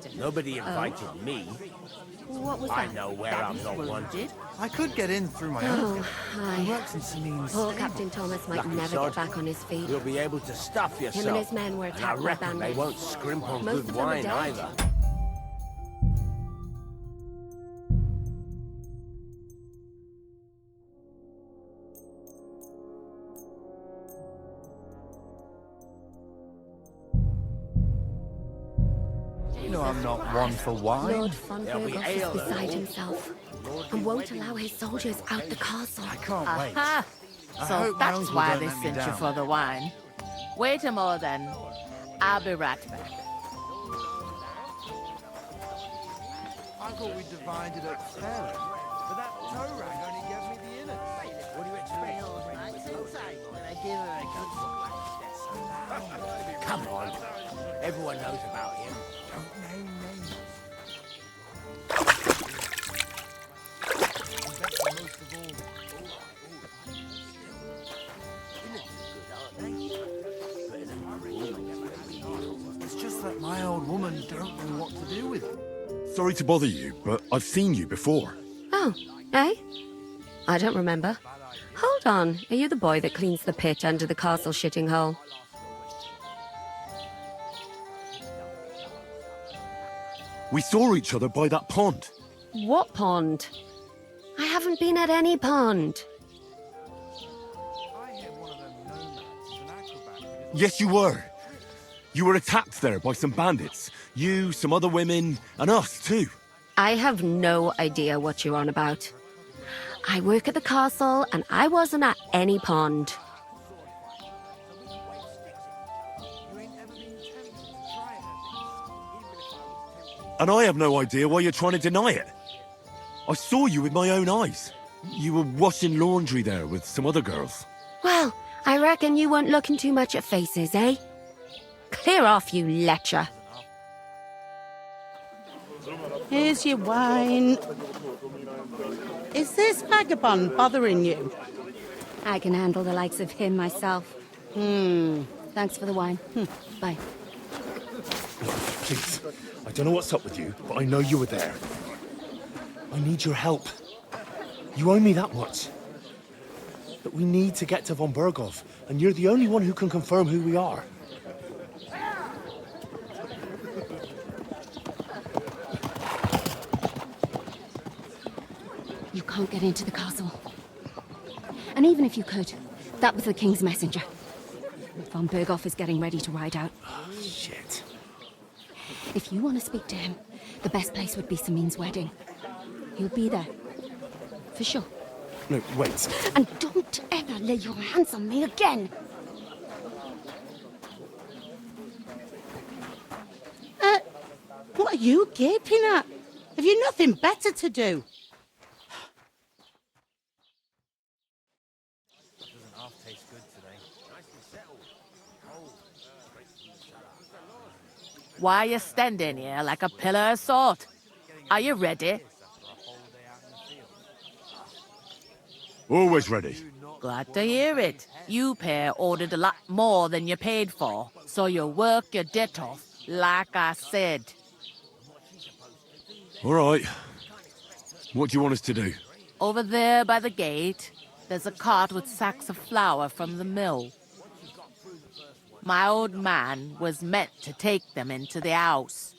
captain. Nobody invited me. What was that? I know where That I'm was not wounded. wanted. I could get in through my own gate. Hi. He works in Celine's Poor stable. Captain Thomas might Lucky never sod. get back on his feet. You'll be able to stuff yourself. Him and his men were And I attacked by reckon they bandits. won't scrimp on Most good of them are wine dead. either. You know I'm not one for wine. Lord There'll be von ale is beside and himself and won't allow his soldiers out the castle. I can't wait. Aha! I So hope my that's uncle why don't they let me sent you down. for the wine. Wait a more then. I'll be right back. I thought we divided up fairly, but that toe rag only gave me the innards. What do you expect? Come on. Everyone knows about him. Don't name names. And most of all, it's just that my old woman don't know what to do with it. Sorry to bother you, but I've seen you before. Oh, eh? I don't remember. Hold on, are you the boy that cleans the pit under the castle shitting hole? We saw each other by that pond. What pond? I haven't been at any pond. I hear one of them nomads is an acrobat. Yes, you were. You were attacked there by some bandits. You, some other women, and us too. I have no idea what you're on about. I work at the castle and I wasn't at any pond. And I have no idea why you're trying to deny it. I saw you with my own eyes. You were washing laundry there with some other girls. Well, I reckon you weren't looking too much at faces, eh? Clear off, you lecher. Here's your wine. Is this vagabond bothering you? I can handle the likes of him myself. Thanks for the wine. Bye. Please, I don't know what's up with you, but I know you were there. I need your help. You owe me that much. But we need to get to von Berghoff, and you're the only one who can confirm who we are. You can't get into the castle. And even if you could, that was the king's messenger. Von Berghoff is getting ready to ride out. Shit. If you want to speak to him, the best place would be Samin's wedding. He'll be there. For sure. No, wait. And don't ever lay your hands on me again! What are you gaping at? Have you nothing better to do? Doesn't half taste good today. Nicely settled. Why are you standing here like a pillar of salt? Are you ready? Always ready. Glad to hear it. You pair ordered a lot more than you paid for, so you work your debt off, like I said. All right. What do you want us to do? Over there by the gate, there's a cart with sacks of flour from the mill. My old man was meant to take them into the house,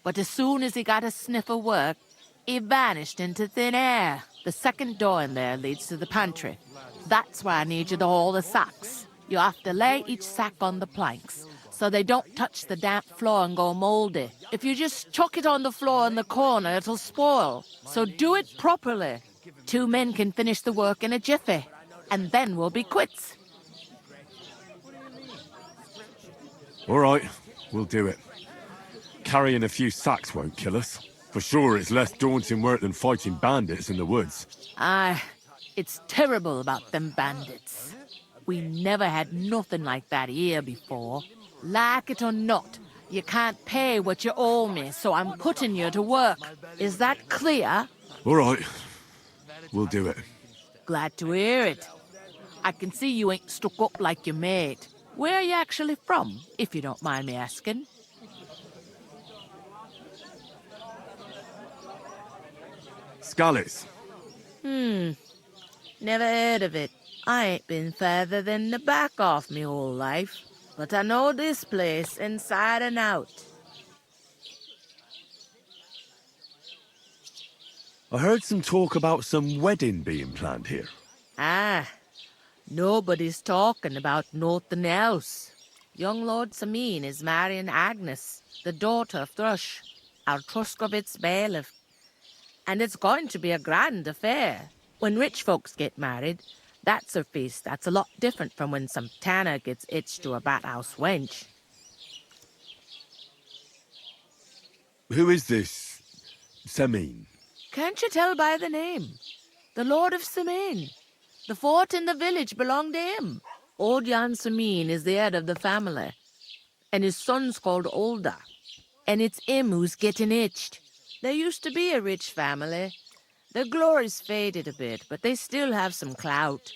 but as soon as he got a sniff of work, he vanished into thin air. The second door in there leads to the pantry. That's where I need you to haul the sacks. You have to lay each sack on the planks, so they don't touch the damp floor and go moldy. If you just chuck it on the floor in the corner, it'll spoil. So do it properly. 2 men can finish the work in a jiffy, and then we'll be quits. All right, we'll do it. Carrying a few sacks won't kill us. For sure, it's less daunting work than fighting bandits in the woods. Aye, it's terrible about them bandits. We never had nothing like that here before. Like it or not, you can't pay what you owe me, so I'm putting you to work. Is that clear? All right, we'll do it. Glad to hear it. I can see you ain't stuck up like your mate. Where are you actually from, if you don't mind me asking? Scarlet's. Never heard of it. I ain't been further than the back off me whole life, but I know this place inside and out. I heard some talk about some wedding being planned here. Ah, nobody's talking about nothing else. Young Lord Sameen is marrying Agnes, the daughter of Thrush, our Truskovitz bailiff. And it's going to be a grand affair. When rich folks get married, that's a feast that's a lot different from when some tanner gets hitched to a bat-house wench. Who is this Sameen? Can't you tell by the name? The Lord of Sameen. The fort in the village belonged to him. Old Jan Sameen is the head of the family, and his son's called Olda. And it's him who's getting hitched. There used to be a rich family. Their glory's faded a bit, but they still have some clout.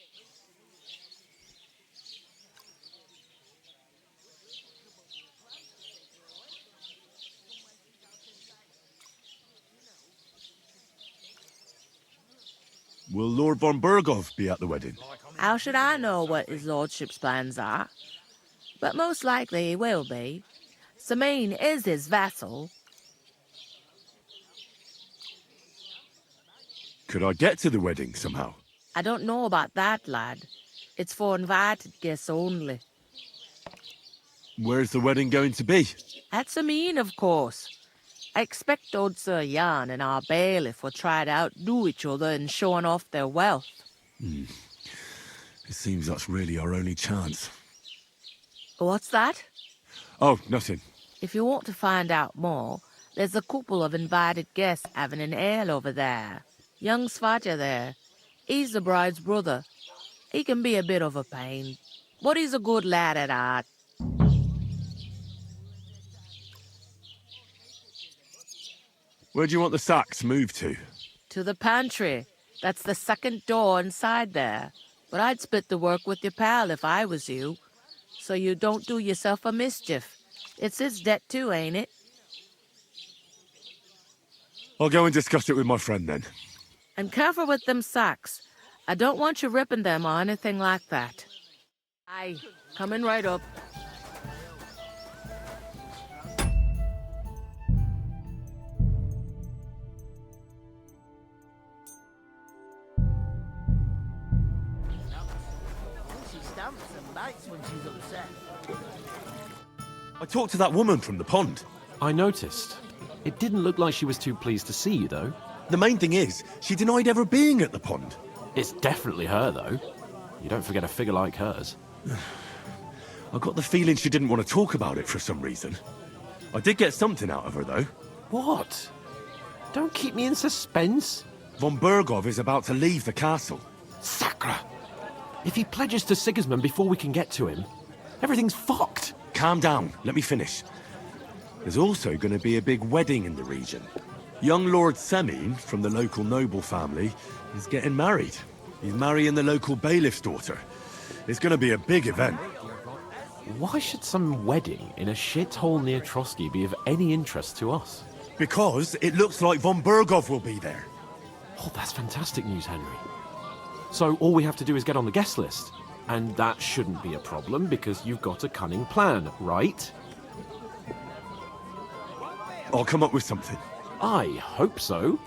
Will Lord von Berghoff be at the wedding? How should I know what his lordship's plans are? But most likely he will be. Sameen is his vassal. Could I get to the wedding somehow? I don't know about that, lad. It's for invited guests only. Where's the wedding going to be? At Sameen, of course. I expect old Sir Jan and our bailiff will try to outdo each other in showing off their wealth. It seems that's really our only chance. What's that? Oh, nothing. If you want to find out more, there's a couple of invited guests having an ale over there. Young Svatja there. He's the bride's brother. He can be a bit of a pain, but he's a good lad at heart. Where do you want the sacks moved to? To the pantry. That's the second door inside there. But I'd split the work with your pal if I was you, so you don't do yourself a mischief. It's his debt too, ain't it? I'll go and discuss it with my friend then. And careful with them sacks. I don't want you ripping them or anything like that. Aye, coming right up. She stamps and bites when she's upset. I talked to that woman from the pond. I noticed. It didn't look like she was too pleased to see you, though. The main thing is, she denied ever being at the pond. It's definitely her, though. You don't forget a figure like hers. I got the feeling she didn't want to talk about it for some reason. I did get something out of her, though. What? Don't keep me in suspense. Von Berghoff is about to leave the castle. Sacra! If he pledges to Sigismund before we can get to him, everything's fucked. Calm down, let me finish. There's also going to be a big wedding in the region. Young Lord Semine, from the local noble family, is getting married. He's marrying the local bailiff's daughter. It's going to be a big event. Why should some wedding in a shithole near Trotsky be of any interest to us? Because it looks like von Berghoff will be there. Oh, that's fantastic news, Henry. So all we have to do is get on the guest list. And that shouldn't be a problem because you've got a cunning plan, right? I'll come up with something. I hope so.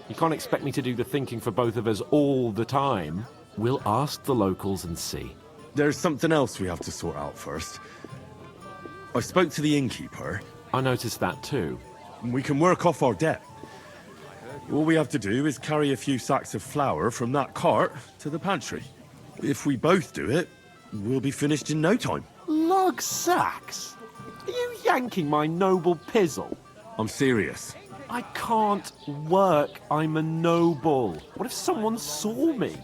You can't expect me to do the thinking for both of us all the time. We'll ask the locals and see. There's something else we have to sort out first. I spoke to the innkeeper. I noticed that too. We can work off our debt. All we have to do is carry a few sacks of flour from that cart to the pantry. If we both do it, we'll be finished in no time. Lug sacks? Are you yanking my noble pizzle? I'm serious. I can't work. I'm a noble. What if someone saw me?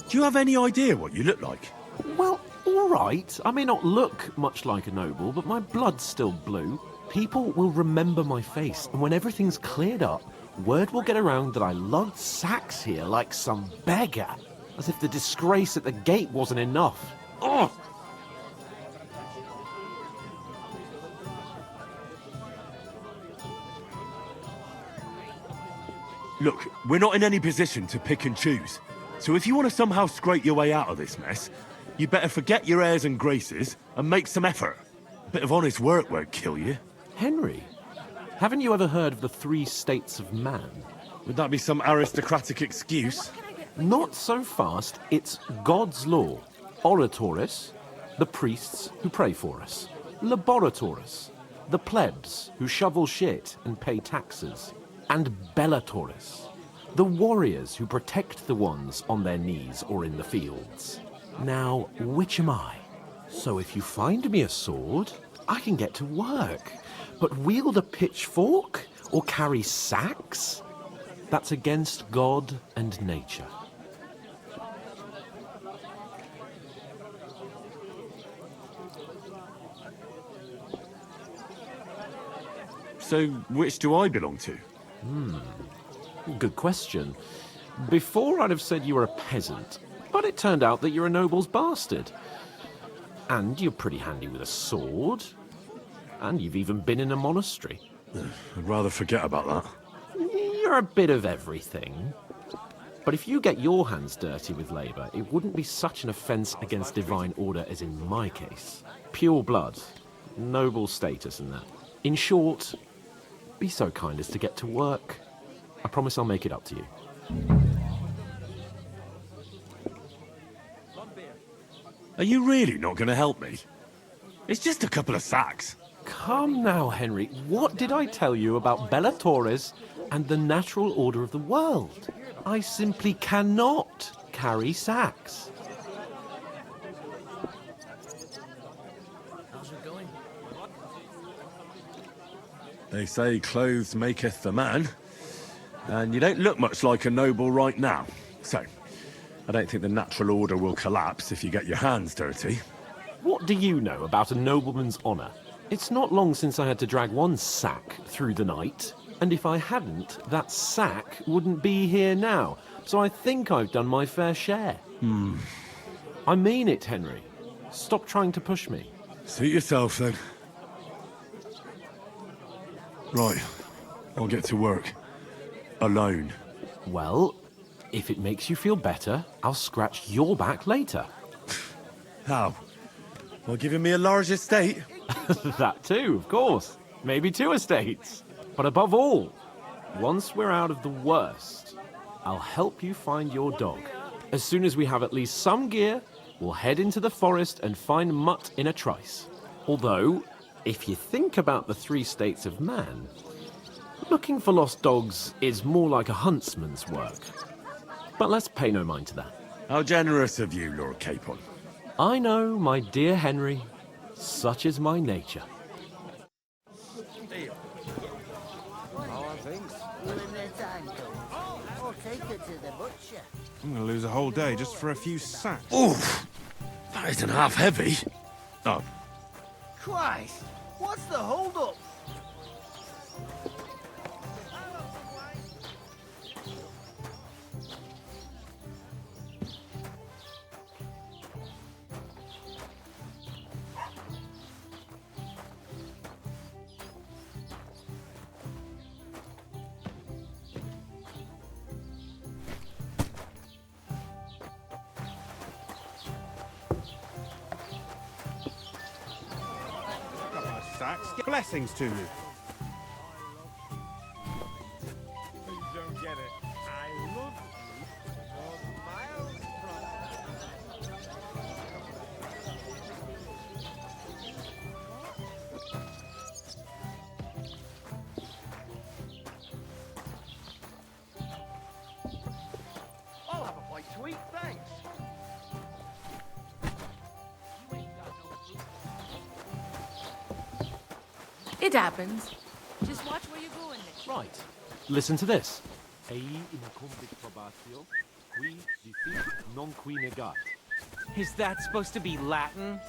Do you have any idea what you look like? Well, all right. I may not look much like a noble, but my blood's still blue. People will remember my face, and when everything's cleared up, word will get around that I lugged sacks here like some beggar, as if the disgrace at the gate wasn't enough. Ugh! Look, we're not in any position to pick and choose. So if you want to somehow scrape your way out of this mess, you better forget your airs and graces and make some effort. A bit of honest work won't kill you. Henry, haven't you ever heard of the 3 states of man? Would that be some aristocratic excuse? Not so fast. It's God's law. Oratoris, the priests who pray for us. Laboratoris, the plebs who shovel shit and pay taxes. And Bellatoris, the warriors who protect the ones on their knees or in the fields. Now, which am I? So if you find me a sword, I can get to work. But wield a pitchfork or carry sacks? That's against God and nature. So, which do I belong to? Good question. Before I'd have said you were a peasant, but it turned out that you're a noble's bastard. And you're pretty handy with a sword. And you've even been in a monastery. I'd rather forget about that. You're a bit of everything. But if you get your hands dirty with labour, it wouldn't be such an offence against divine order as in my case. Pure blood, noble status and that. In short, be so kind as to get to work. I promise I'll make it up to you. Are you really not going to help me? It's just a couple of sacks. Come now, Henry. What did I tell you about Bellatoris and the natural order of the world? I simply cannot carry sacks. How's it going? They say clothes maketh the man, and you don't look much like a noble right now. So, I don't think the natural order will collapse if you get your hands dirty. What do you know about a nobleman's honour? It's not long since I had to drag one sack through the night, and if I hadn't, that sack wouldn't be here now. So I think I've done my fair share. I mean it, Henry. Stop trying to push me. Suit yourself, then. Right, I'll get to work. Alone. Well, if it makes you feel better, I'll scratch your back later. How? Well, giving me a large estate? That too, of course. Maybe 2 estates. But above all, once we're out of the worst, I'll help you find your dog. As soon as we have at least some gear, we'll head into the forest and find Mutt in a trice. Although, if you think about the 3 states of man, looking for lost dogs is more like a huntsman's work. But let's pay no mind to that. How generous of you, Lord Capon. I know, my dear Henry, such is my nature. Will in their time come? Or take her to the butcher? I'm gonna lose a whole day just for a few sacks. Oof! That isn't half heavy. Oh, Christ! What's the hold-up? Sacks. Blessings to you. Don't get it. I love you. I'll have a bite to eat, thanks. It happens. Just watch where you're going. Right. Listen to this. Ei incumbit probatio, qui dicit non qui negat. Is that supposed to be Latin?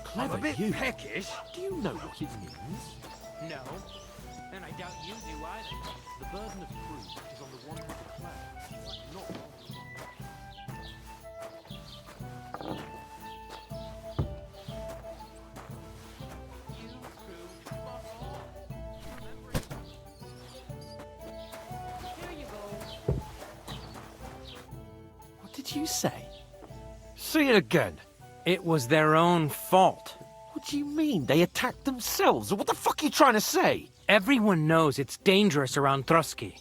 Clever I'm a bit you. peckish. Do you know what it means? No. And I doubt you do either. The burden of proof is on the one who declares, not Here you go. did you say? See it again. It was their own fault. What do you mean? They attacked themselves? What the fuck are you trying to say? Everyone knows it's dangerous around Trotsky.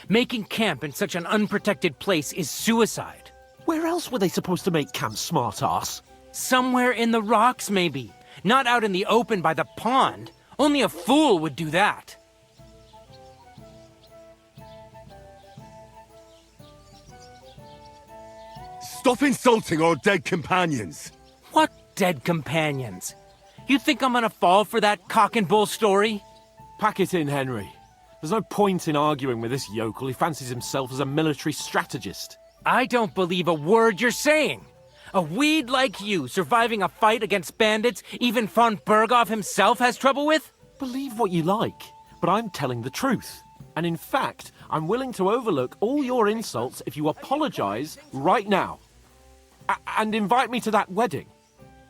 Making camp in such an unprotected place is suicide. Where else were they supposed to make camp, smart-ass? Somewhere in the rocks, maybe. Not out in the open by the pond. Only a fool would do that. Stop insulting our dead companions! What dead companions? You think I'm gonna fall for that cock and bull story? Pack it in, Henry. There's no point in arguing with this yokel. He fancies himself as a military strategist. I don't believe a word you're saying. A weed like you surviving a fight against bandits even von Berghoff himself has trouble with? Believe what you like, but I'm telling the truth. And in fact, I'm willing to overlook all your insults if you apologize right now. And invite me to that wedding.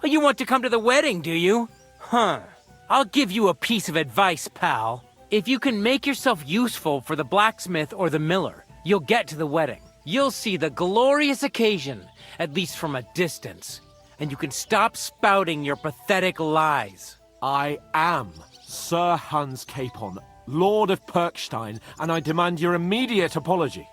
Oh, you want to come to the wedding, do you? Huh. I'll give you a piece of advice, pal. If you can make yourself useful for the blacksmith or the miller, you'll get to the wedding. You'll see the glorious occasion, at least from a distance. And you can stop spouting your pathetic lies. I am Sir Hans Capon, Lord of Perkstein, and I demand your immediate apology.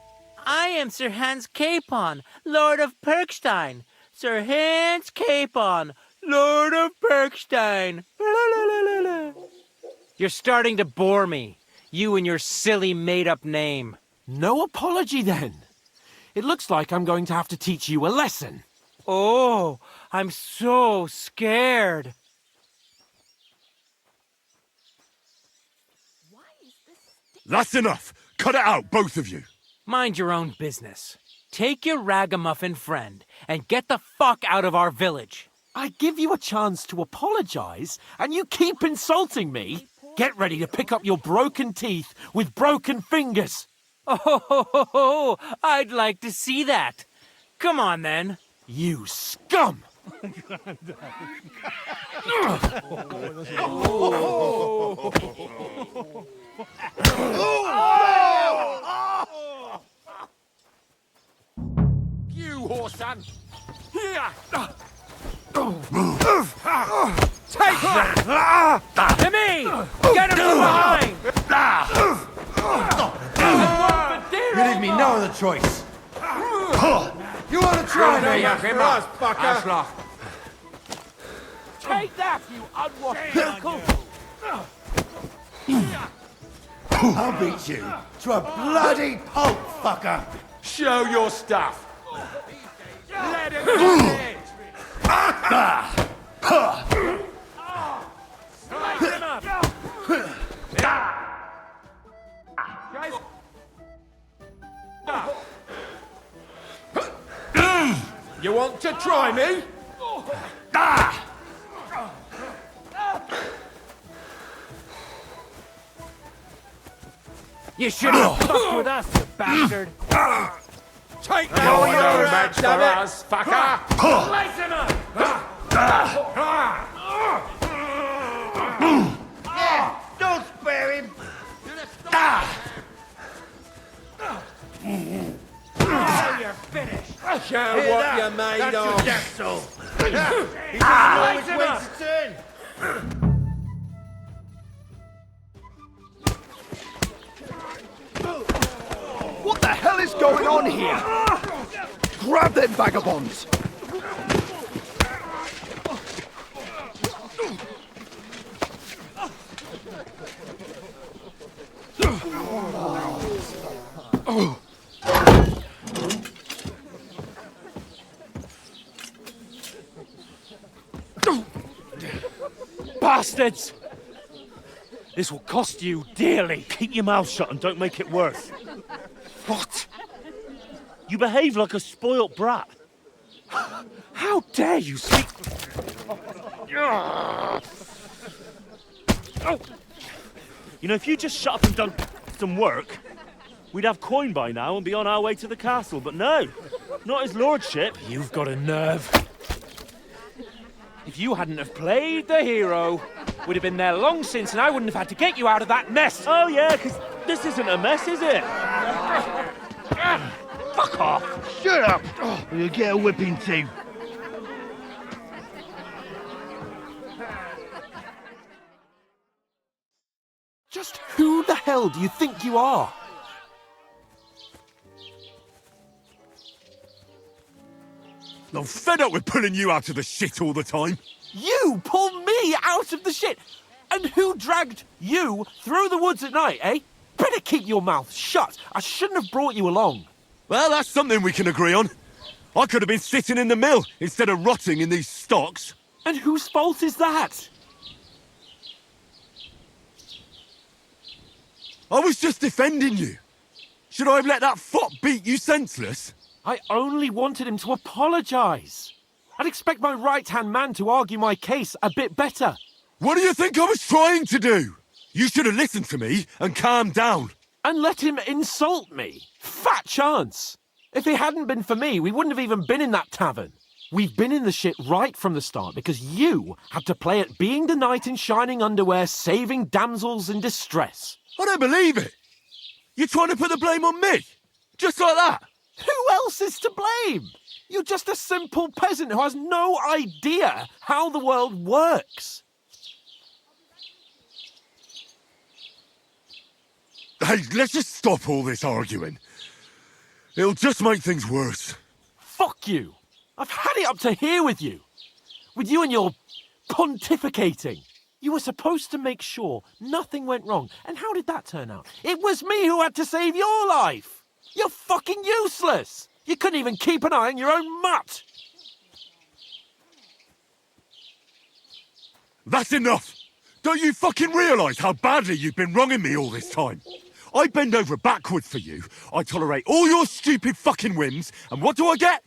I am Sir Hans Capon, Lord of Perkstein. Sir Hans Capon, Lord of Perkstein. You're starting to bore me. You and your silly made-up name. No apology, then. It looks like I'm going to have to teach you a lesson. Oh, I'm so scared. That's enough! Cut it out, both of you! Mind your own business. Take your ragamuffin friend and get the fuck out of our village. I give you a chance to apologize, and you keep insulting me? Get ready to pick up your broken teeth with broken fingers. Oh, I'd like to see that. Come on, then. You scum! You whoreson! Here! Take that! To me! Get him from behind! You leave me no other choice. You want to try me? Fucker! Take that, you unwashed vehicle! I'll beat you to a bloody pulp, fucker! Show your stuff! Let him have it! Slice him up! You want to try me? You shouldn't have fucked with us, you bastard! Take that! You're no match for us, fucker! Slice him up! Don't spare him! Now you're finished! Show what you're made of! That's all! Slice him up! What the hell is going on here? Grab them vagabonds! Bastards! This will cost you dearly. Keep your mouth shut and don't make it worse. What? You behave like a spoilt brat. How dare you speak... Oh. You know, if you just shut up and done some work, we'd have coin by now and be on our way to the castle, but no, not his lordship. You've got a nerve. If you hadn't have played the hero, we'd have been there long since and I wouldn't have had to get you out of that mess. Oh yeah, because this isn't a mess, is it? Fuck off. Shut up! Or you'll get a whipping too. Just who the hell do you think you are? I'm fed up with pulling you out of the shit all the time. You pull me out of the shit! And who dragged you through the woods at night, eh? Better keep your mouth shut. I shouldn't have brought you along. Well, that's something we can agree on. I could have been sitting in the mill instead of rotting in these stocks. And whose fault is that? I was just defending you. Should I have let that fop beat you senseless? I only wanted him to apologise. I'd expect my right-hand man to argue my case a bit better. What do you think I was trying to do? You should have listened to me and calmed down. And let him insult me. Fat chance. If it hadn't been for me, we wouldn't have even been in that tavern. We've been in the shit right from the start because you had to play at being the knight in shining underwear, saving damsels in distress. I don't believe it. You're trying to put the blame on me? Just like that? Who else is to blame? You're just a simple peasant who has no idea how the world works. Hey, let's just stop all this arguing. It'll just make things worse. Fuck you. I've had it up to here with you. With you and your pontificating. You were supposed to make sure nothing went wrong. And how did that turn out? It was me who had to save your life. You're fucking useless. You couldn't even keep an eye on your own mutt. That's enough. Don't you fucking realise how badly you've been wronging me all this time? I bend over backwards for you. I tolerate all your stupid fucking whims. And what do I get?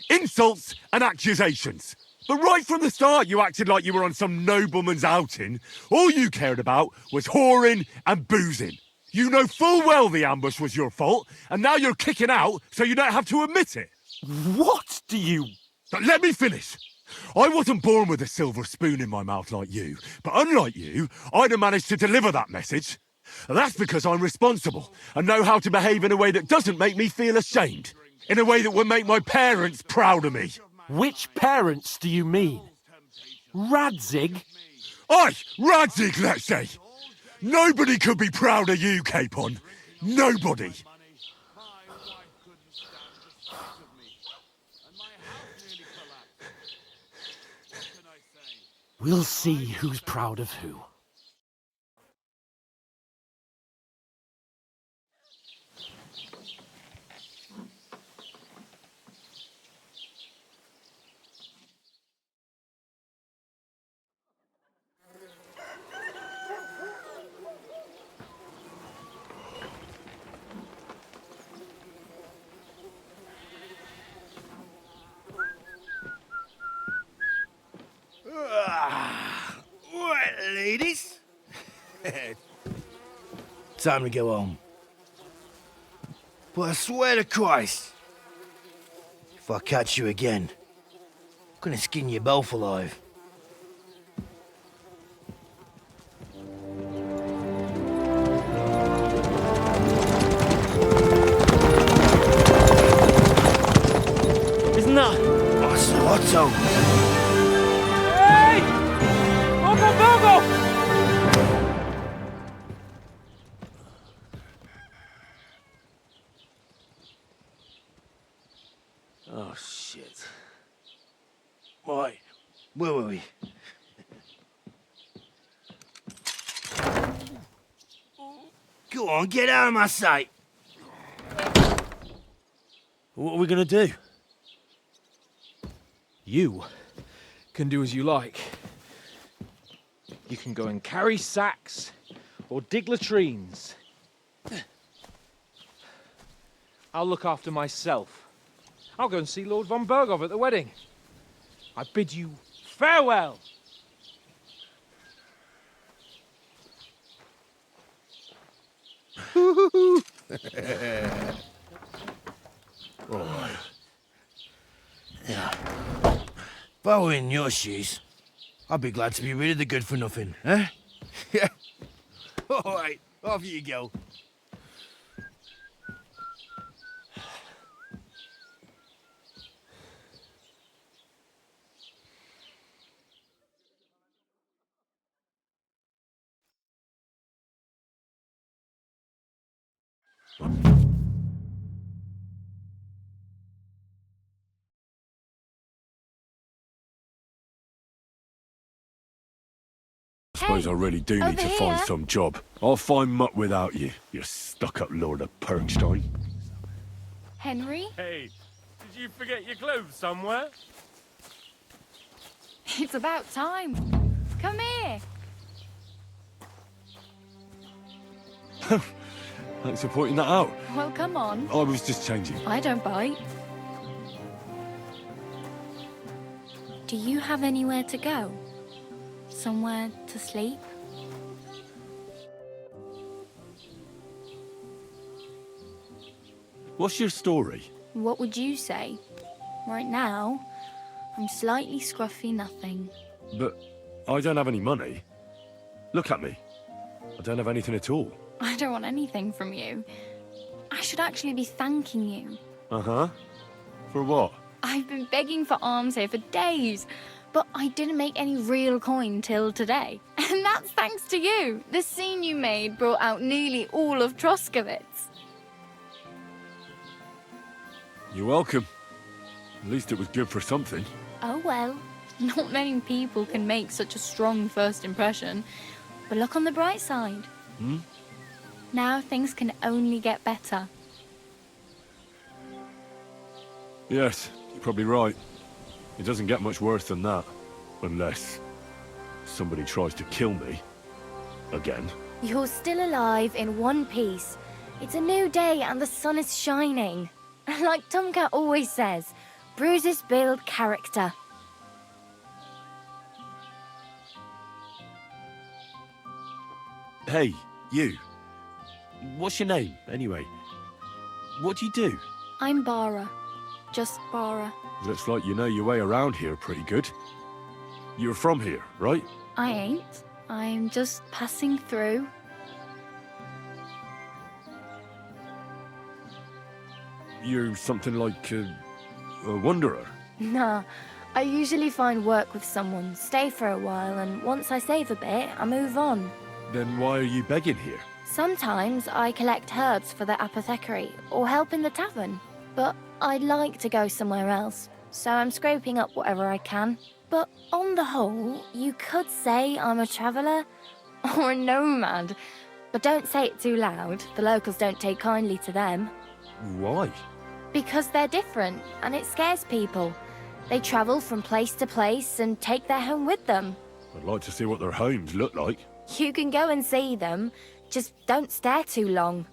Insults and accusations. But right from the start, you acted like you were on some nobleman's outing. All you cared about was whoring and boozing. You know full well the ambush was your fault, and now you're kicking out so you don't have to admit it. What do you... But let me finish. I wasn't born with a silver spoon in my mouth like you, but unlike you, I'd have managed to deliver that message. That's because I'm responsible and know how to behave in a way that doesn't make me feel ashamed. In a way that would make my parents proud of me. Which parents do you mean? Radzig? Aye, Radzig, let's say. Nobody could be proud of you, Capon. Nobody. We'll see who's proud of who. Right, ladies. Time to go home. But I swear to Christ, if I catch you again, I'm gonna skin you both alive. Isn't that... Oh, it's Otto. Hey! Uncle Bogo! Oh, shit. Right, where were we? Go on, get out of my sight. What are we gonna do? You can do as you like. You can go and carry sacks or dig latrines. I'll look after myself. I'll go and see Lord von Berghoff at the wedding. I bid you farewell. Right. Yeah. If I were in your shoes, I'd be glad to be rid of the good for nothing, eh? Yeah. All right, off you go. I suppose I really do need to find some job. I'll find mutt without you, you stuck-up Lord of Perkstein. Henry? Hey, did you forget your clothes somewhere? It's about time. Come here. Thanks for pointing that out. Well, come on. I was just changing. I don't bite. Do you have anywhere to go? Somewhere to sleep? What's your story? What would you say? Right now, I'm slightly scruffy nothing. But I don't have any money. Look at me. I don't have anything at all. I don't want anything from you. I should actually be thanking you. Uh-huh. For what? I've been begging for alms here for days, but I didn't make any real coin till today. And that's thanks to you. The scene you made brought out nearly all of Troskowitz. You're welcome. At least it was good for something. Oh well, not many people can make such a strong first impression. But look on the bright side. Hmm? Now things can only get better. Yes, you're probably right. It doesn't get much worse than that. Unless somebody tries to kill me. Again. You're still alive in one piece. It's a new day and the sun is shining. Like Tomcat always says, bruises build character. Hey, you. What's your name, anyway? What do you do? I'm Bara. Just Bara. Looks like you know your way around here pretty good. You're from here, right? I ain't. I'm just passing through. You're something like a wanderer. Nah, I usually find work with someone, stay for a while, and once I save a bit, I move on. Then why are you begging here? Sometimes I collect herbs for the apothecary, or help in the tavern. But I'd like to go somewhere else, so I'm scraping up whatever I can. But on the whole, you could say I'm a traveller, or a nomad. But don't say it too loud, the locals don't take kindly to them. Why? Because they're different, and it scares people. They travel from place to place and take their home with them. I'd like to see what their homes look like. You can go and see them, just don't stare too long.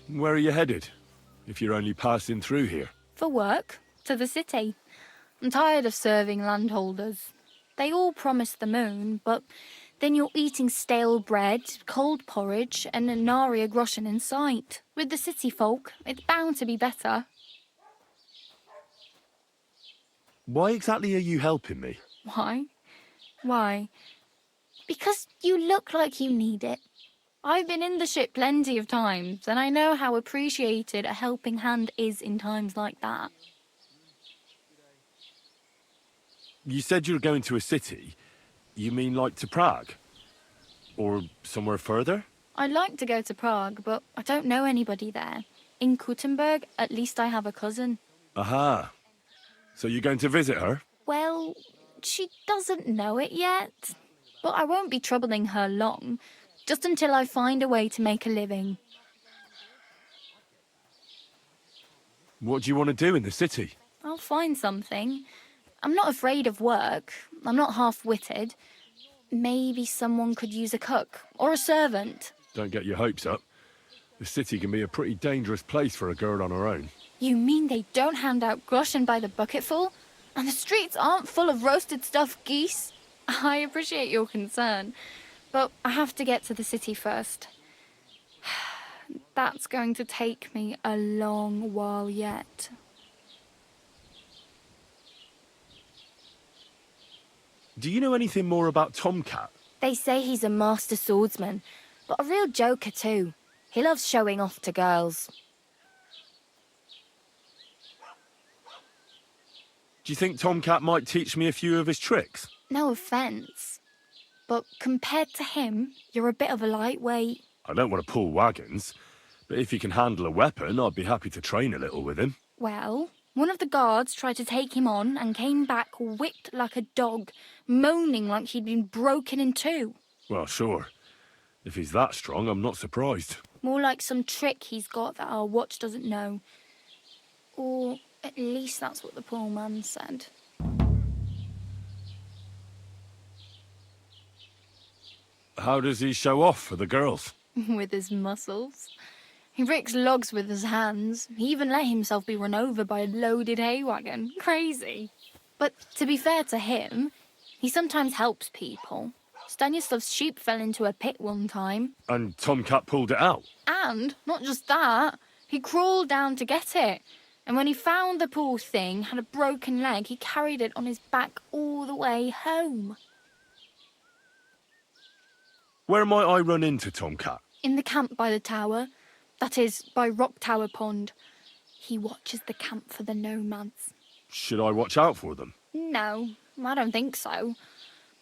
Where are you headed? If you're only passing through here? For work, to the city. I'm tired of serving landholders. They all promise the moon, but then you're eating stale bread, cold porridge, and a nary a groschen in sight. With the city folk, it's bound to be better. Why exactly are you helping me? Why? Why? Because you look like you need it. I've been in the ship plenty of times, and I know how appreciated a helping hand is in times like that. You said you were going to a city. You mean like to Prague? Or somewhere further? I'd like to go to Prague, but I don't know anybody there. In Kuttenberg, at least I have a cousin. Aha. So you're going to visit her? Well, she doesn't know it yet. But I won't be troubling her long, just until I find a way to make a living. What do you want to do in the city? I'll find something. I'm not afraid of work. I'm not half-witted. Maybe someone could use a cook or a servant. Don't get your hopes up. The city can be a pretty dangerous place for a girl on her own. You mean they don't hand out groschen by the bucketful? And the streets aren't full of roasted stuffed geese? I appreciate your concern, but I have to get to the city first. That's going to take me a long while yet. Do you know anything more about Tomcat? They say he's a master swordsman, but a real joker too. He loves showing off to girls. Do you think Tomcat might teach me a few of his tricks? No offence, but compared to him, you're a bit of a lightweight. I don't want to pull wagons, but if he can handle a weapon, I'd be happy to train a little with him. Well, one of the guards tried to take him on and came back whipped like a dog, moaning like he'd been broken in two. Well, sure. If he's that strong, I'm not surprised. More like some trick he's got that our watch doesn't know. Or at least that's what the poor man said. How does he show off for the girls? With his muscles. He ricks logs with his hands. He even let himself be run over by a loaded hay wagon. Crazy. But to be fair to him, he sometimes helps people. Stanislav's sheep fell into a pit one time. And Tomcat pulled it out? And, not just that, he crawled down to get it. And when he found the poor thing had a broken leg, he carried it on his back all the way home. Where might I run into Tomcat? In the camp by the tower. That is, by Rock Tower Pond. He watches the camp for the nomads. Should I watch out for them? No, I don't think so.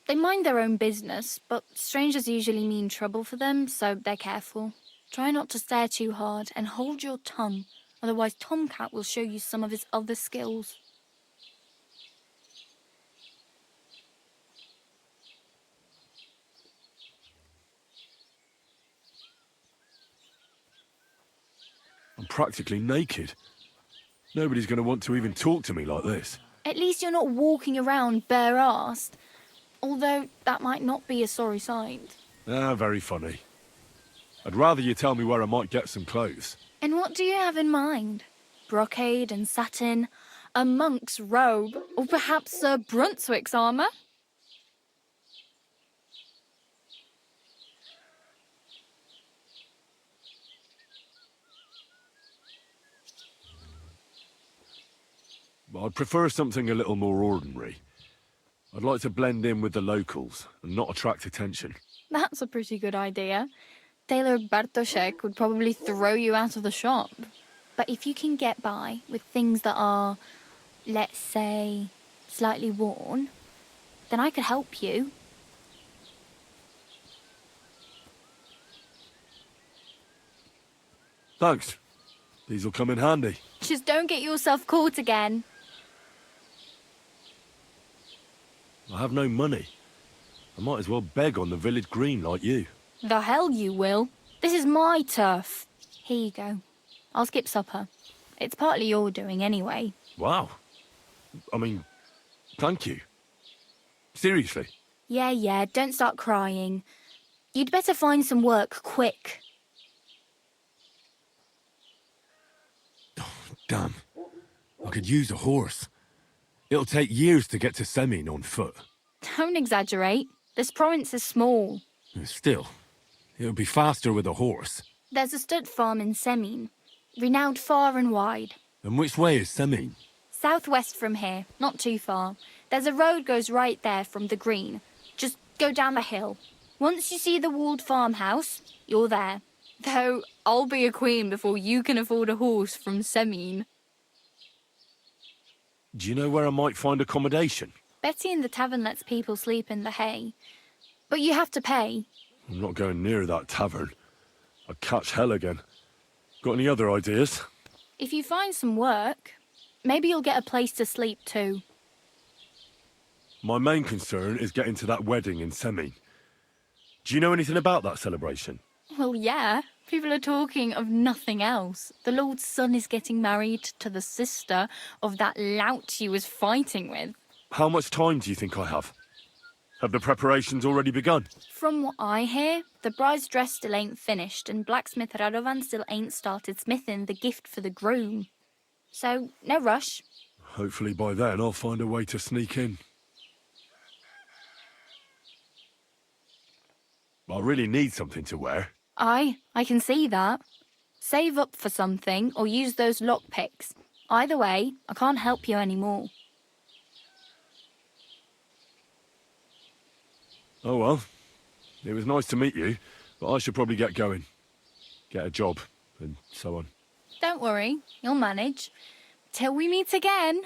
They mind their own business, but strangers usually mean trouble for them, so they're careful. Try not to stare too hard and hold your tongue, otherwise Tomcat will show you some of his other skills. I'm practically naked. Nobody's going to want to even talk to me like this. At least you're not walking around bare-arsed, although that might not be a sorry sight. Ah, very funny. I'd rather you tell me where I might get some clothes. And what do you have in mind? Brocade and satin, a monk's robe, or perhaps Sir Brunswick's armour? I'd prefer something a little more ordinary. I'd like to blend in with the locals and not attract attention. That's a pretty good idea. Tailor Bartoszek would probably throw you out of the shop. But if you can get by with things that are, let's say, slightly worn, then I could help you. Thanks. These'll come in handy. Just don't get yourself caught again. I have no money. I might as well beg on the village green like you. The hell you will. This is my turf. Here you go. I'll skip supper. It's partly your doing anyway. Wow. I mean, thank you. Seriously. Yeah, don't start crying. You'd better find some work quick. Damn. I could use a horse. It'll take years to get to Semin on foot. Don't exaggerate. This province is small. Still, it'll be faster with a horse. There's a stud farm in Semin, renowned far and wide. And which way is Semin? Southwest from here, not too far. There's a road goes right there from the green. Just go down the hill. Once you see the walled farmhouse, you're there. Though, I'll be a queen before you can afford a horse from Semin. Do you know where I might find accommodation? Betty in the tavern lets people sleep in the hay. But you have to pay. I'm not going near that tavern. I'd catch hell again. Got any other ideas? If you find some work, maybe you'll get a place to sleep too. My main concern is getting to that wedding in Semin. Do you know anything about that celebration? Well, yeah. People are talking of nothing else. The Lord's son is getting married to the sister of that lout you was fighting with. How much time do you think I have? Have the preparations already begun? From what I hear, the bride's dress still ain't finished and blacksmith Radovan still ain't started smithing the gift for the groom. So, no rush. Hopefully by then I'll find a way to sneak in. I really need something to wear. I can see that. Save up for something or use those lockpicks. Either way, I can't help you anymore. Oh well, it was nice to meet you, but I should probably get going. Get a job, and so on. Don't worry, you'll manage. Till we meet again.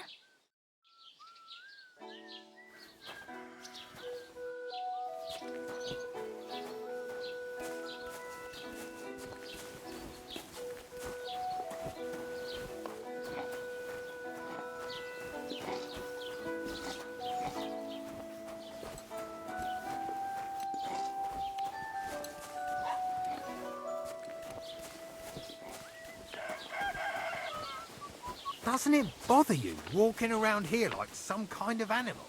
Doesn't it bother you walking around here like some kind of animal?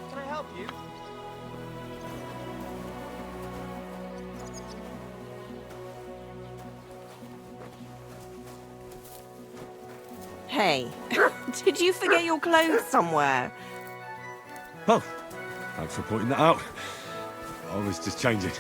Can I help you? Hey, did you forget your clothes somewhere? Oh, thanks for pointing that out. I was just changing.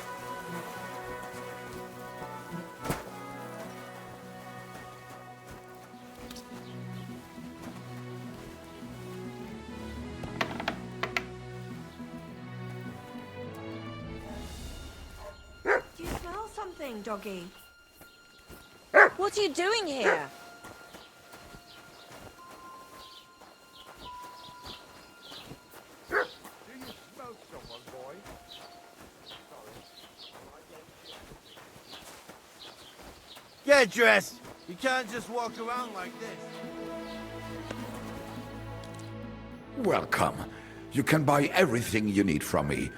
Do you smell something, doggy? What are you doing here? Get dressed. You can't just walk around like this. Welcome. You can buy everything you need from me,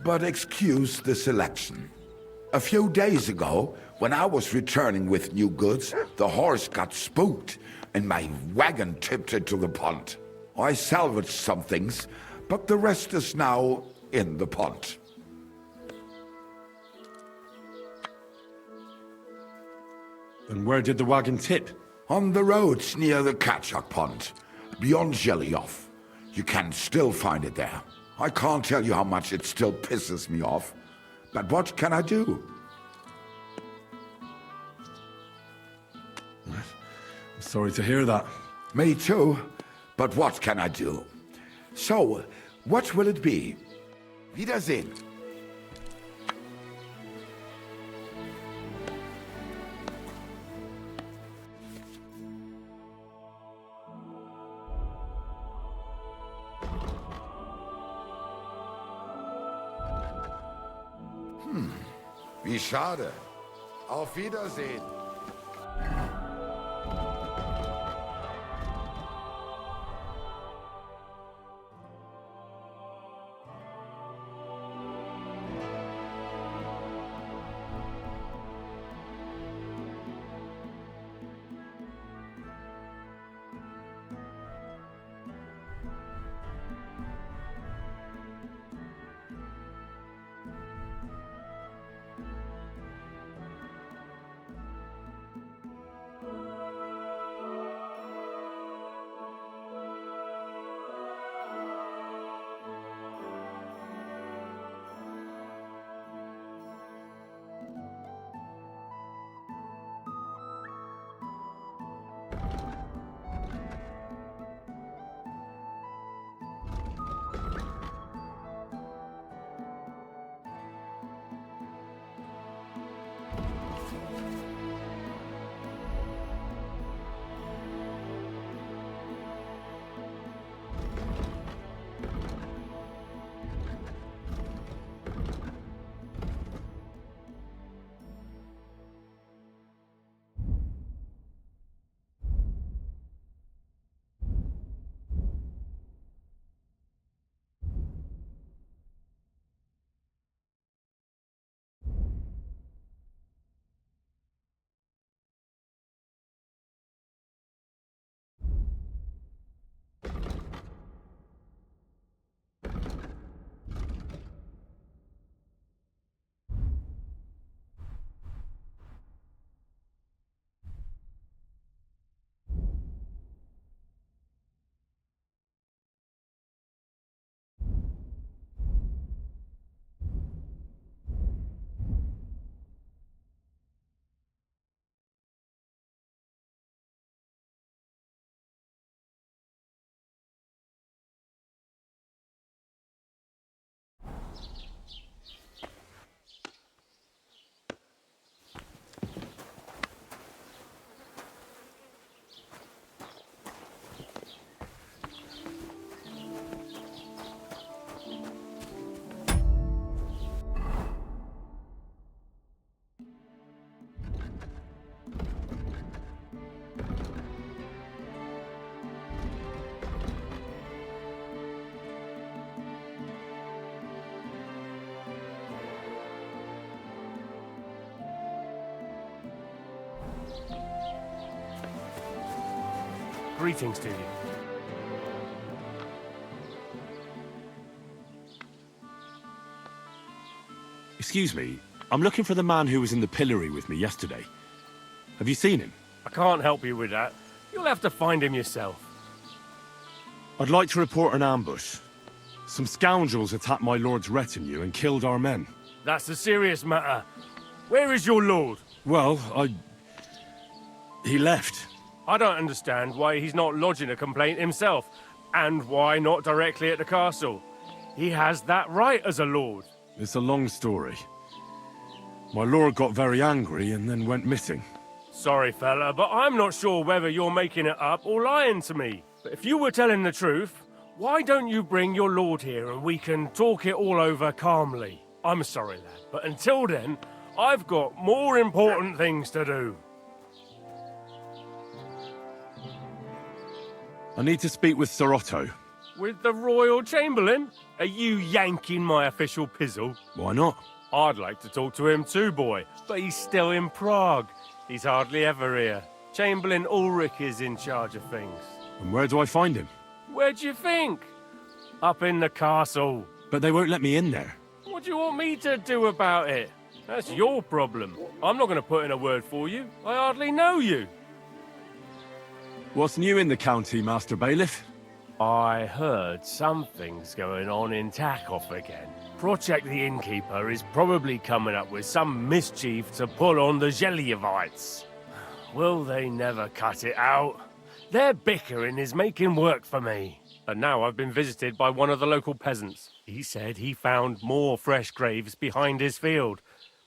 but excuse the selection. A few days ago, when I was returning with new goods, the horse got spooked and my wagon tipped into the pond. I salvaged some things, but the rest is now in the pond. And where did the wagon tip? On the roads near the Catchuck Pond, beyond Jellyoff. You can still find it there. I can't tell you how much it still pisses me off, but what can I do? I'm sorry to hear that. Me too, but what can I do? So, what will it be? Wiedersehen. Wie schade. Auf Wiedersehen. Greetings to you. Excuse me, I'm looking for the man who was in the pillory with me yesterday. Have you seen him? I can't help you with that. You'll have to find him yourself. I'd like to report an ambush. Some scoundrels attacked my lord's retinue and killed our men. That's a serious matter. Where is your lord? Well, he left. I don't understand why he's not lodging a complaint himself, and why not directly at the castle. He has that right as a lord. It's a long story. My lord got very angry and then went missing. Sorry, fella, but I'm not sure whether you're making it up or lying to me. But if you were telling the truth, why don't you bring your lord here and we can talk it all over calmly? I'm sorry, lad, but until then, I've got more important things to do. I need to speak with Sir Otto. With the Royal Chamberlain? Are you yanking my official pizzle? Why not? I'd like to talk to him too, boy, but he's still in Prague. He's hardly ever here. Chamberlain Ulrich is in charge of things. And where do I find him? Where do you think? Up in the castle. But they won't let me in there. What do you want me to do about it? That's your problem. I'm not going to put in a word for you. I hardly know you. What's new in the county, Master Bailiff? I heard something's going on in Takov again. Project the Innkeeper is probably coming up with some mischief to pull on the Zhelyevites. Will they never cut it out? Their bickering is making work for me. And now I've been visited by one of the local peasants. He said he found more fresh graves behind his field,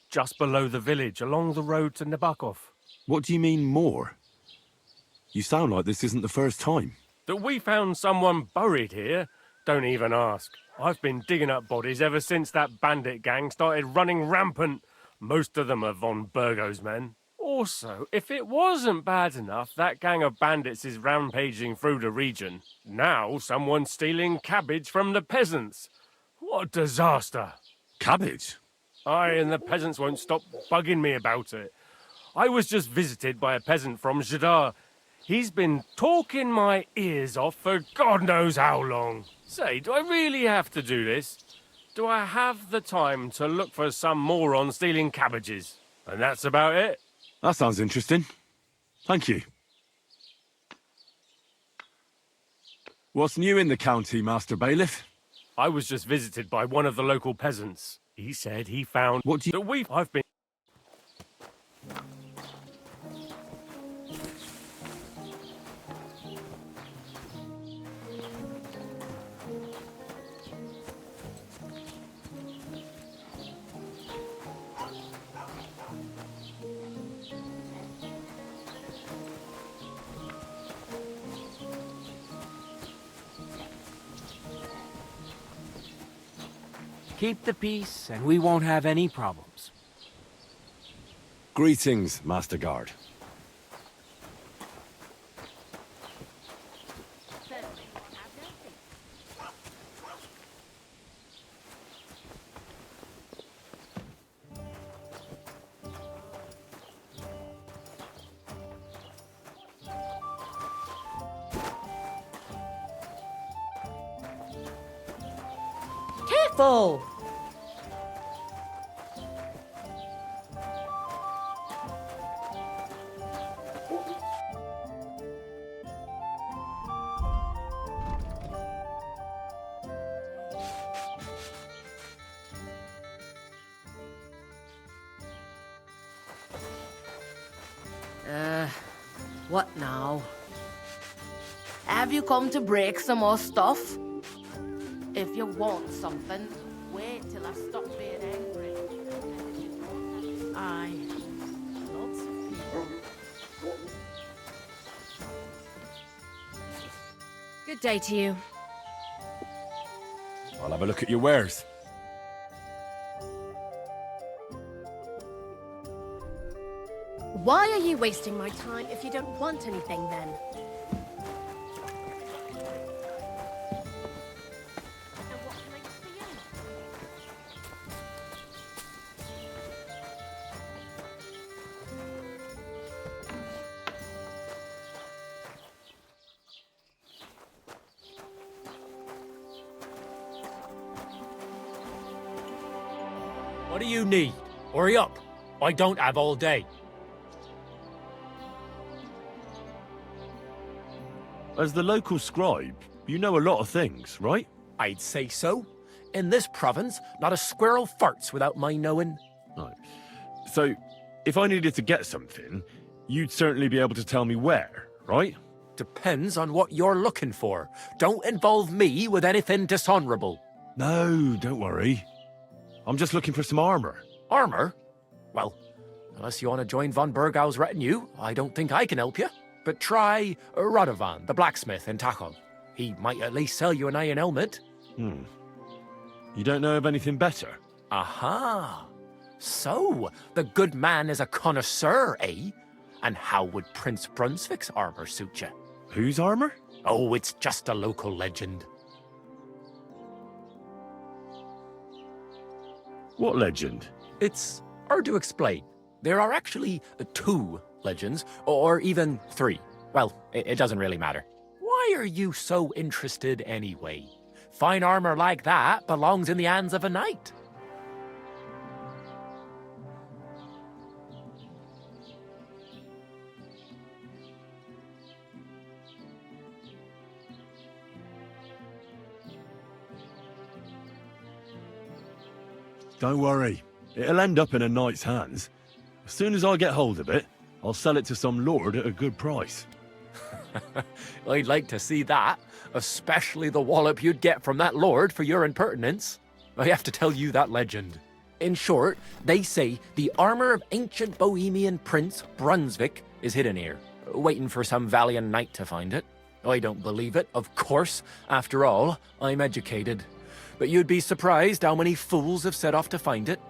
just below the village, along the road to Nabokov. What do you mean, more? You sound like this isn't the first time. That we found someone buried here? Don't even ask. I've been digging up bodies ever since that bandit gang started running rampant. Most of them are von Burgo's men. Also, if it wasn't bad enough that gang of bandits is rampaging through the region, now someone's stealing cabbage from the peasants. What a disaster. Cabbage? Aye, and the peasants won't stop bugging me about it. I was just visited by a peasant from Jadar. He's been talking my ears off for God knows how long. Say, do I really have to do this? Do I have the time to look for some moron stealing cabbages? And that's about it. That sounds interesting. Thank you. What's new in the county, Master Bailiff? I was just visited by one of the local peasants. He said he found... What do you... I've been... Keep the peace, and we won't have any problems. Greetings, Master Guard. Careful! What now? Have you come to break some more stuff? If you want something, wait till I stop being angry. Aye. Lots of people. Good day to you. I'll have a look at your wares. Why are you wasting my time if you don't want anything then? What do you need? Hurry up. I don't have all day. As the local scribe, you know a lot of things, right? I'd say so. In this province, not a squirrel farts without my knowing. Right. So, if I needed to get something, you'd certainly be able to tell me where, right? Depends on what you're looking for. Don't involve me with anything dishonorable. No, don't worry. I'm just looking for some armor. Armor? Well, unless you want to join von Burgau's retinue, I don't think I can help you. But try Radovan, the blacksmith in Tachov. He might at least sell you an iron helmet. You don't know of anything better? Aha! So, the good man is a connoisseur, eh? And how would Prince Brunswick's armor suit you? Whose armor? Oh, it's just a local legend. What legend? It's hard to explain. There are actually 2 legends, or even 3. Well, it doesn't really matter. Why are you so interested anyway? Fine armor like that belongs in the hands of a knight. Don't worry. It'll end up in a knight's hands. As soon as I get hold of it, I'll sell it to some lord at a good price. I'd like to see that, especially the wallop you'd get from that lord for your impertinence. I have to tell you that legend. In short, they say the armor of ancient Bohemian Prince Brunswick is hidden here, waiting for some valiant knight to find it. I don't believe it, of course. After all, I'm educated. But you'd be surprised how many fools have set off to find it.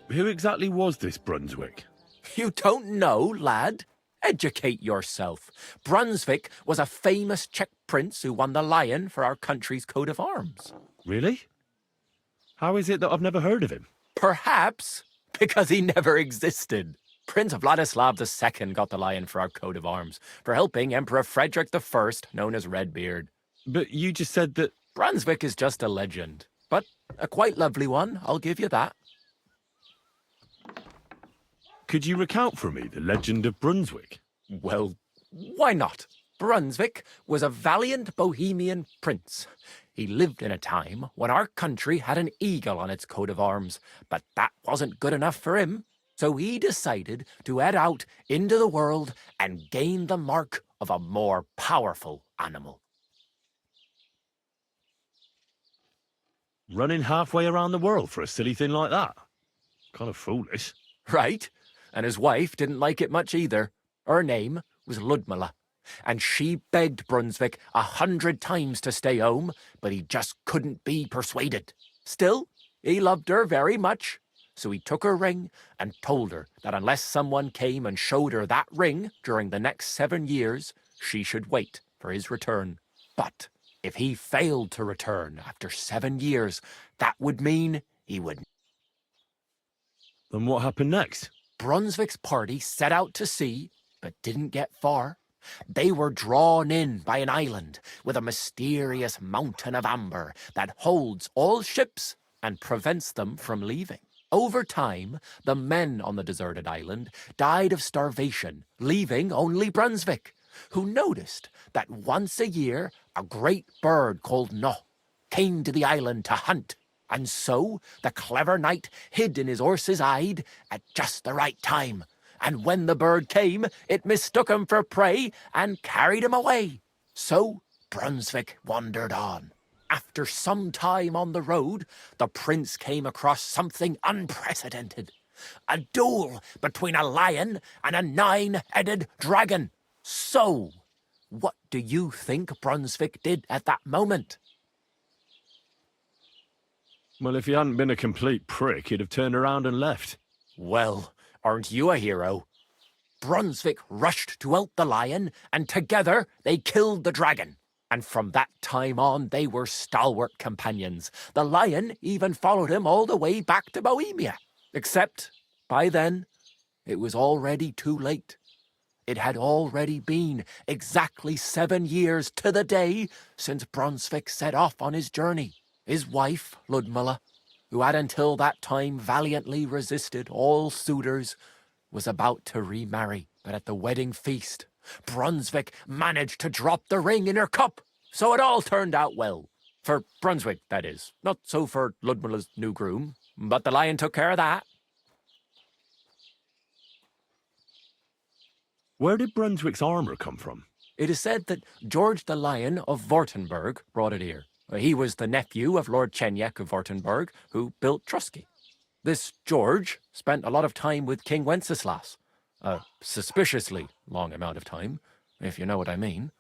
Who exactly was this Brunswick? You don't know, lad? Educate yourself. Brunswick was a famous Czech prince who won the lion for our country's coat of arms. Really? How is it that I've never heard of him? Perhaps because he never existed. Prince Vladislav II got the lion for our coat of arms for helping Emperor Frederick I, known as Redbeard. But you just said that... Brunswick is just a legend, but a quite lovely one, I'll give you that. Could you recount for me the legend of Brunswick? Well, why not? Brunswick was a valiant Bohemian prince. He lived in a time when our country had an eagle on its coat of arms, but that wasn't good enough for him. So he decided to head out into the world and gain the mark of a more powerful animal. Running halfway around the world for a silly thing like that? Kind of foolish. Right? And his wife didn't like it much either. Her name was Ludmilla, and she begged Brunswick 100 times to stay home, but he just couldn't be persuaded. Still, he loved her very much, so he took her ring and told her that unless someone came and showed her that ring during the next 7 years, she should wait for his return. But if he failed to return after 7 years, that would mean he would... Then what happened next? Brunswick's party set out to sea, but didn't get far. They were drawn in by an island with a mysterious mountain of amber that holds all ships and prevents them from leaving. Over time, the men on the deserted island died of starvation, leaving only Brunswick, who noticed that once a year a great bird called No came to the island to hunt. And so the clever knight hid in his horse's hide at just the right time. And when the bird came, it mistook him for prey and carried him away. So Brunswick wandered on. After some time on the road, the prince came across something unprecedented. A duel between a lion and a 9-headed dragon. So, what do you think Brunswick did at that moment? Well, if he hadn't been a complete prick, he'd have turned around and left. Well, aren't you a hero? Brunswick rushed to help the lion, and together they killed the dragon. And from that time on, they were stalwart companions. The lion even followed him all the way back to Bohemia. Except, by then, it was already too late. It had already been exactly 7 years to the day since Brunswick set off on his journey. His wife, Ludmilla, who had until that time valiantly resisted all suitors, was about to remarry. But at the wedding feast, Brunswick managed to drop the ring in her cup, so it all turned out well. For Brunswick, that is. Not so for Ludmilla's new groom, but the lion took care of that. Where did Brunswick's armour come from? It is said that George the Lion of Württemberg brought it here. He was the nephew of Lord Chenyek of Württemberg, who built Trusky. This George spent a lot of time with King Wenceslas. A suspiciously long amount of time, if you know what I mean.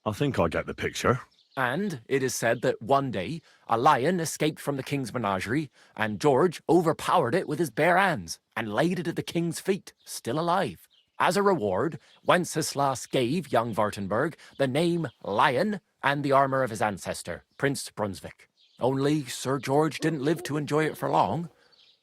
I think I get the picture. And it is said that one day, a lion escaped from the king's menagerie, and George overpowered it with his bare hands and laid it at the king's feet, still alive. As a reward, Wenceslas gave young Württemberg the name Lion and the armour of his ancestor, Prince Brunswick. Only Sir George didn't live to enjoy it for long.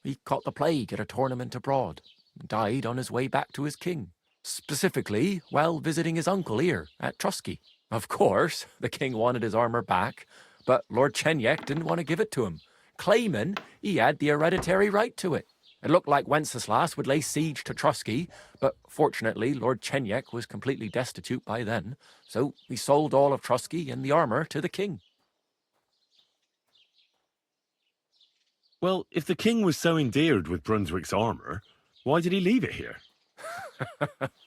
He caught the plague at a tournament abroad, and died on his way back to his king. Specifically, while visiting his uncle here at Trusky. Of course, the king wanted his armour back, but Lord Chenyek didn't want to give it to him, claiming he had the hereditary right to it. It looked like Wenceslas would lay siege to Trusky, but fortunately Lord Chenyek was completely destitute by then, so he sold all of Trusky and the armour to the king. Well, if the king was so endeared with Brunswick's armour, why did he leave it here?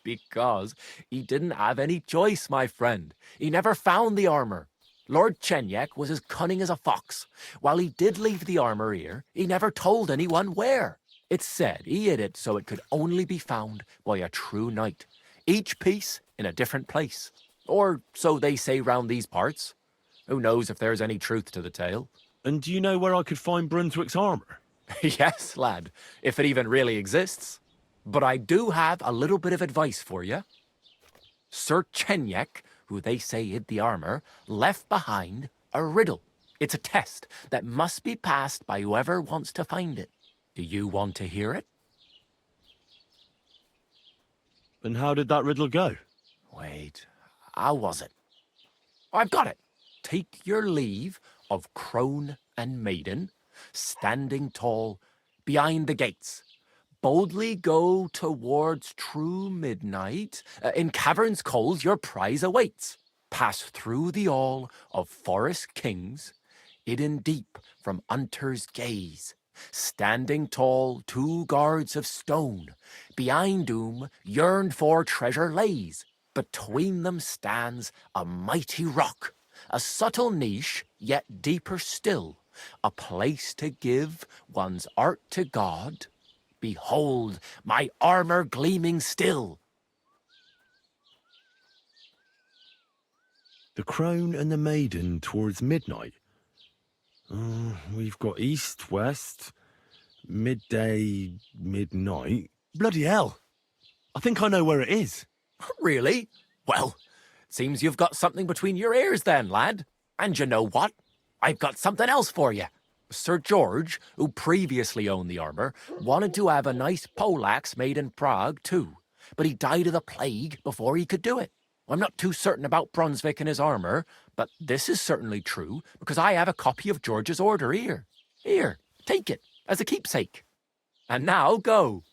Because he didn't have any choice, my friend. He never found the armour. Lord Chenyek was as cunning as a fox. While he did leave the armour here, he never told anyone where. It's said he hid it so it could only be found by a true knight, each piece in a different place. Or so they say round these parts. Who knows if there's any truth to the tale? And do you know where I could find Brunswick's armour? Yes, lad, if it even really exists. But I do have a little bit of advice for you. Sir Chenyek, who they say hid the armour, left behind a riddle. It's a test that must be passed by whoever wants to find it. Do you want to hear it? And how did that riddle go? Wait, how was it? I've got it. Take your leave of crone and maiden, standing tall behind the gates. Boldly go towards true midnight. In caverns cold your prize awaits. Pass through the all of forest kings, hidden deep from hunter's gaze. Standing tall, 2 guards of stone, behind whom yearned for treasure lays. Between them stands a mighty rock, a subtle niche, yet deeper still, a place to give one's art to God. Behold, my armour gleaming still. The crone and the maiden towards midnight. We've got east, west, midday, midnight. Bloody hell! I think I know where it is. Really? Well, seems you've got something between your ears then, lad. And you know what? I've got something else for you. Sir George, who previously owned the armour, wanted to have a nice poleaxe made in Prague too, but he died of the plague before he could do it. I'm not too certain about Brunswick and his armour, but this is certainly true, because I have a copy of George's order here. Here, take it, as a keepsake. And now go.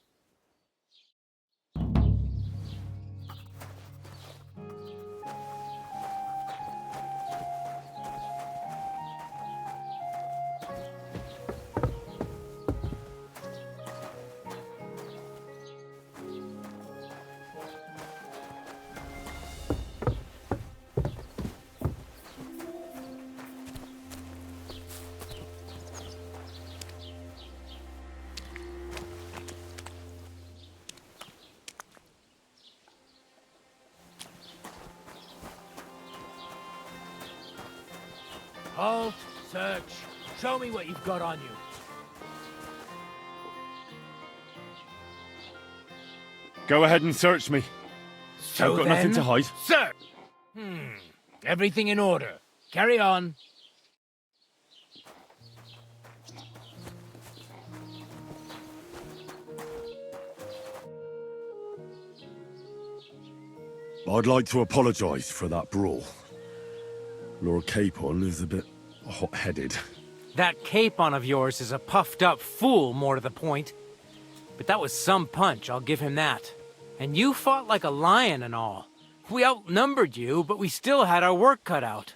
Halt, search. Show me what you've got on you. Go ahead and search me. So I've got nothing to hide. Sir! Everything in order. Carry on. I'd like to apologise for that brawl. Lord Capon is a bit hot-headed. That Capon of yours is a puffed-up fool, more to the point. But that was some punch, I'll give him that. And you fought like a lion and all. We outnumbered you, but we still had our work cut out.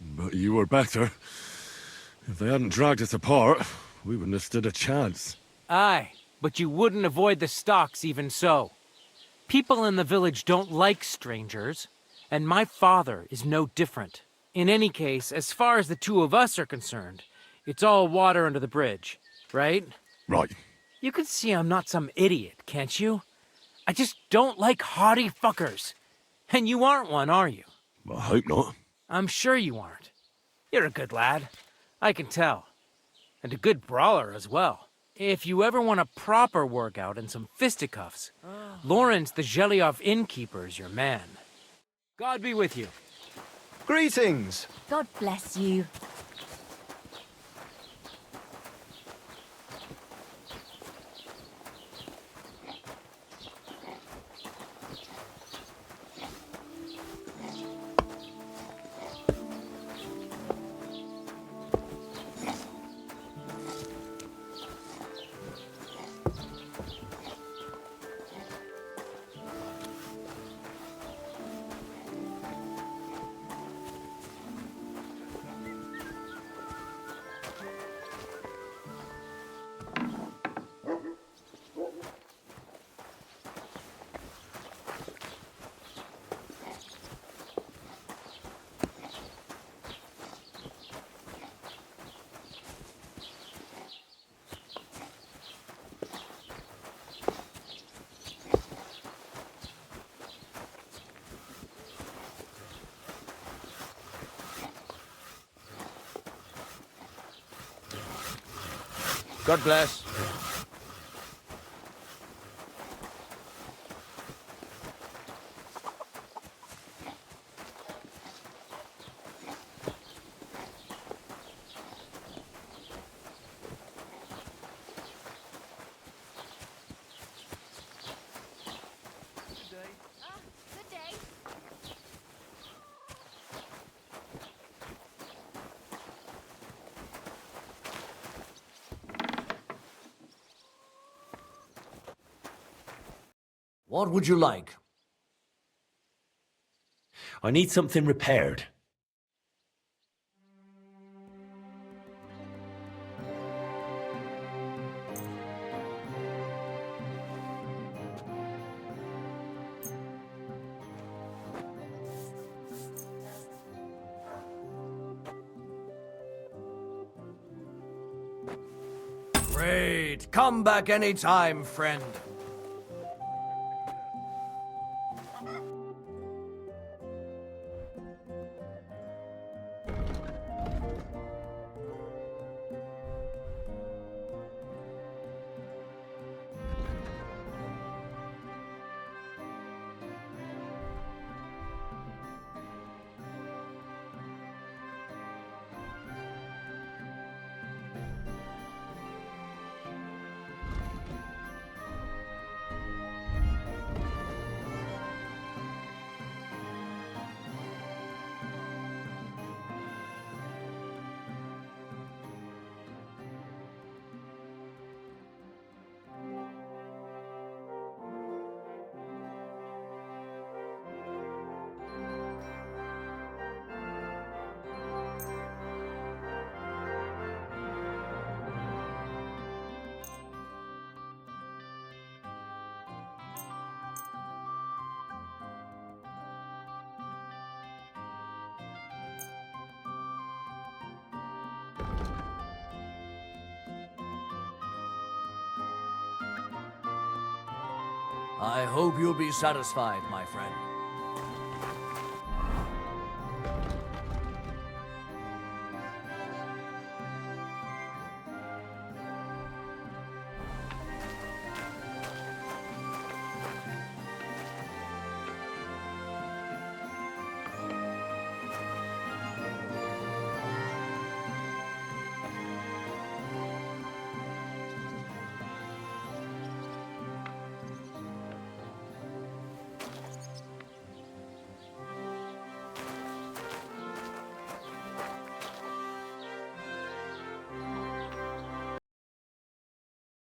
But you were better. If they hadn't dragged us apart, we wouldn't have stood a chance. Aye, but you wouldn't avoid the stocks even so. People in the village don't like strangers, and my father is no different. In any case, as far as the two of us are concerned, it's all water under the bridge, right? Right. You can see I'm not some idiot, can't you? I just don't like haughty fuckers. And you aren't one, are you? I hope not. I'm sure you aren't. You're a good lad. I can tell. And a good brawler as well. If you ever want a proper workout and some fisticuffs, Lawrence the Gelioff innkeeper is your man. God be with you. Greetings! God bless you. God bless. What would you like? I need something repaired. Great. Come back anytime, friend. I hope you'll be satisfied, my friend.